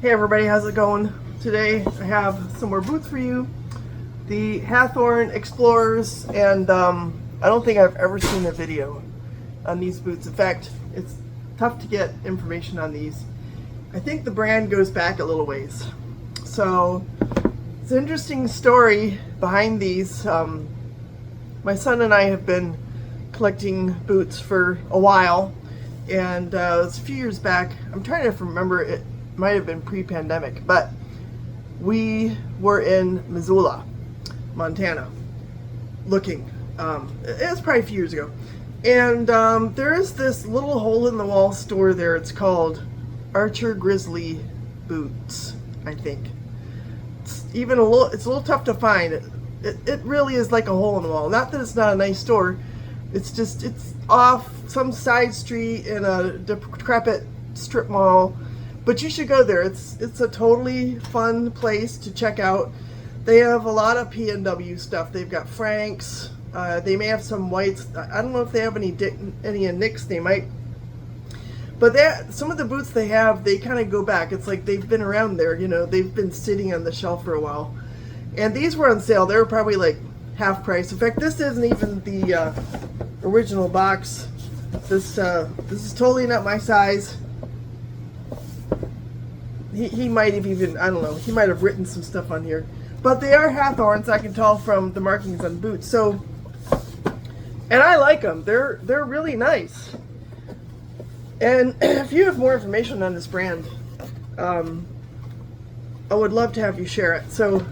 Hey everybody, how's it going? Today I have some more boots for you. The Hathorn Explorers, and I don't think I've ever seen a video on these boots. In fact, it's tough to get information on these. I think the brand goes back a little ways. So it's an interesting story behind these. My son and I have been collecting boots for a while, and it was a few years back. I'm trying to remember, it might have been pre-pandemic, but we were in Missoula, Montana, looking. It was probably a few years ago, and there is this little hole-in-the-wall store there. It's called Archer Grizzly Boots, I think. It's a little tough to find. It really is like a hole in the wall. Not that it's not a nice store. It's off some side street in a decrepit strip mall. But you should go there. It's a totally fun place to check out. They have a lot of P&W stuff. They've got Franks. They may have some whites. I don't know if they have any Nicks. They might. But some of the boots they have, they kind of go back. It's like they've been around there. You know, they've been sitting on the shelf for a while. And these were on sale. They were probably like half price. In fact, this isn't even the original box. This is totally not my size. He might have even, I don't know, he might have written some stuff on here. But they are Hathorns, I can tell from the markings on boots. So, and I like them. They're really nice. And if you have more information on this brand, I would love to have you share it. So,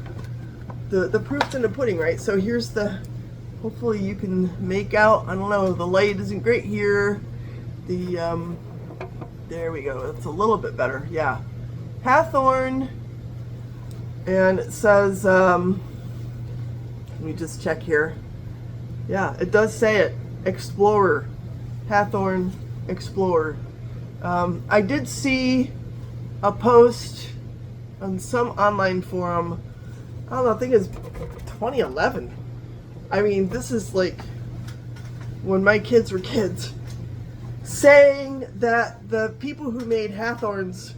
the proof's in the pudding, right? So here's hopefully you can make out, I don't know, the light isn't great here. There we go, it's a little bit better, yeah. Hathorn, and it says, let me just check here. Yeah, it does say it, Explorer, Hathorn Explorer. I did see a post on some online forum, I don't know, I think it's 2011. I mean, this is like when my kids were kids, saying that the people who made Hathorns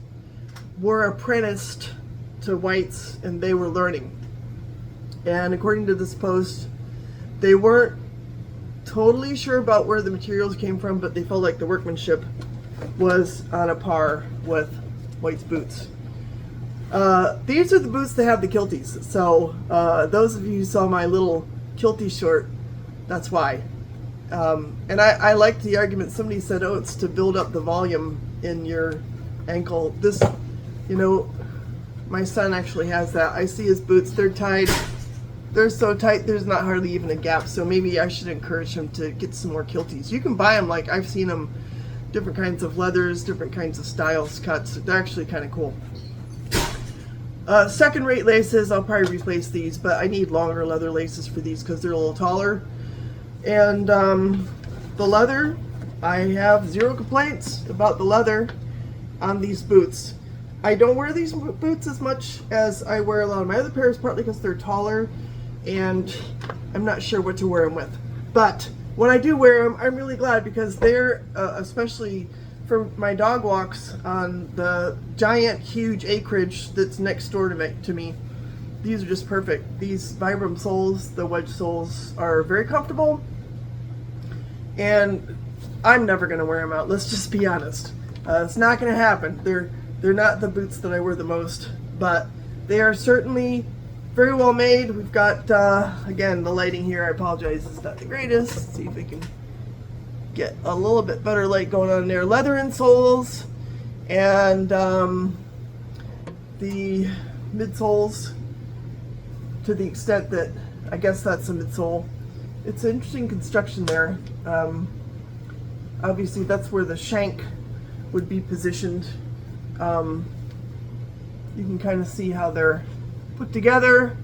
were apprenticed to whites and they were learning. And according to this post, they weren't totally sure about where the materials came from, but they felt like the workmanship was on a par with white's boots. These are the boots that have the kilties. So those of you who saw my little kilty short, that's why. And I liked the argument. Somebody said, oh, it's to build up the volume in your ankle. This, you know, my son actually has that. I see his boots, they're tied. They're so tight, there's not hardly even a gap. So maybe I should encourage him to get some more kilties. You can buy them, like I've seen them, different kinds of leathers, different kinds of styles, cuts. They're actually kind of cool. Second rate laces, I'll probably replace these, but I need longer leather laces for these because they're a little taller. And the leather, I have zero complaints about the leather on these boots. I don't wear these boots as much as I wear a lot of my other pairs, partly because they're taller and I'm not sure what to wear them with. But when I do wear them, I'm really glad because they're, especially for my dog walks on the giant, huge acreage that's next door to me, these are just perfect. These Vibram soles, the Wedge soles, are very comfortable, and I'm never going to wear them out. Let's just be honest. It's not going to happen. They're not the boots that I wear the most, but they are certainly very well made. We've got, again, the lighting here, I apologize, it's not the greatest. Let's see if we can get a little bit better light going on there. Leather insoles, and the midsoles, to the extent that I guess that's a midsole. It's an interesting construction there. Obviously that's where the shank would be positioned. You can kind of see how they're put together,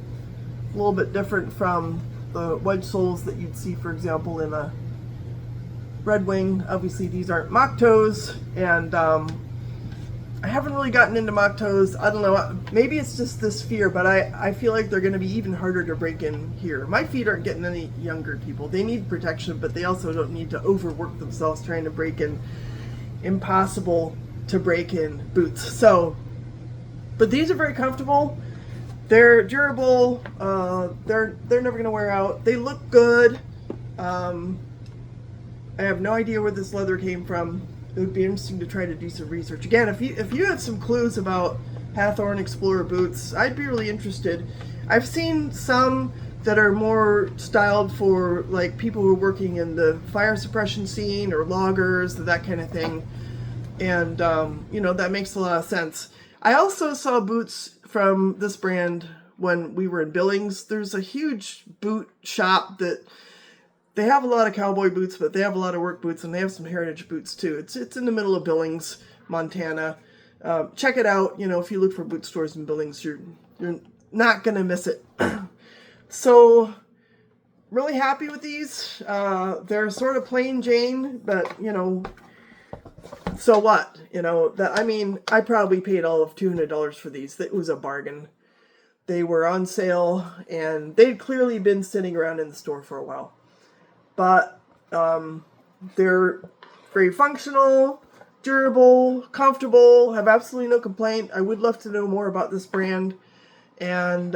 a little bit different from the wedge soles that you'd see, for example, in a Red Wing. Obviously these aren't mock toes, and I haven't really gotten into mock toes. I don't know, maybe it's just this fear, but I feel like they're going to be even harder to break in here. My feet aren't getting any younger, people. They need protection, but they also don't need to overwork themselves trying to break in impossible to break in boots. So But these are very comfortable. They're durable. They're never going to wear out. They look good. I have no idea where this leather came from. It would be interesting to try to do some research. Again, if you have some clues about Hathorne Explorer boots, I'd be really interested. I've seen some that are more styled for like people who are working in the fire suppression scene or loggers, that kind of thing. And you know, that makes a lot of sense. I also saw boots from this brand when we were in Billings. There's a huge boot shop that they have a lot of cowboy boots, but they have a lot of work boots, and they have some heritage boots too. It's in the middle of Billings, Montana. Check it out. You know, if you look for boot stores in Billings, you're not gonna miss it. So, really happy with these. They're sort of plain Jane, but you know, so what? You know, that, I mean, I probably paid all of $200 for these. It was a bargain. They were on sale, and they'd clearly been sitting around in the store for a while. But they're very functional, durable, comfortable, have absolutely no complaint. I would love to know more about this brand. And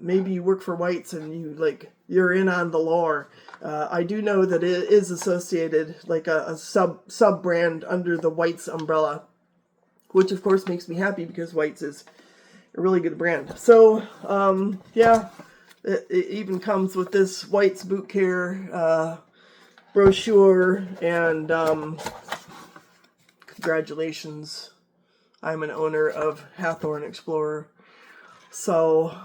maybe you work for Whites and you're in on the lore. I do know that it is associated, like a sub brand under the Whites umbrella, which of course makes me happy because Whites is a really good brand. So yeah, it even comes with this Whites boot care brochure, and congratulations, I'm an owner of Hathorne Explorer. So,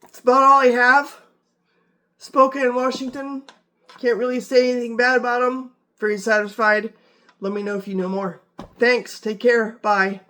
that's about all I have. Spokane, Washington. Can't really say anything bad about them. Very satisfied. Let me know if you know more. Thanks. Take care. Bye.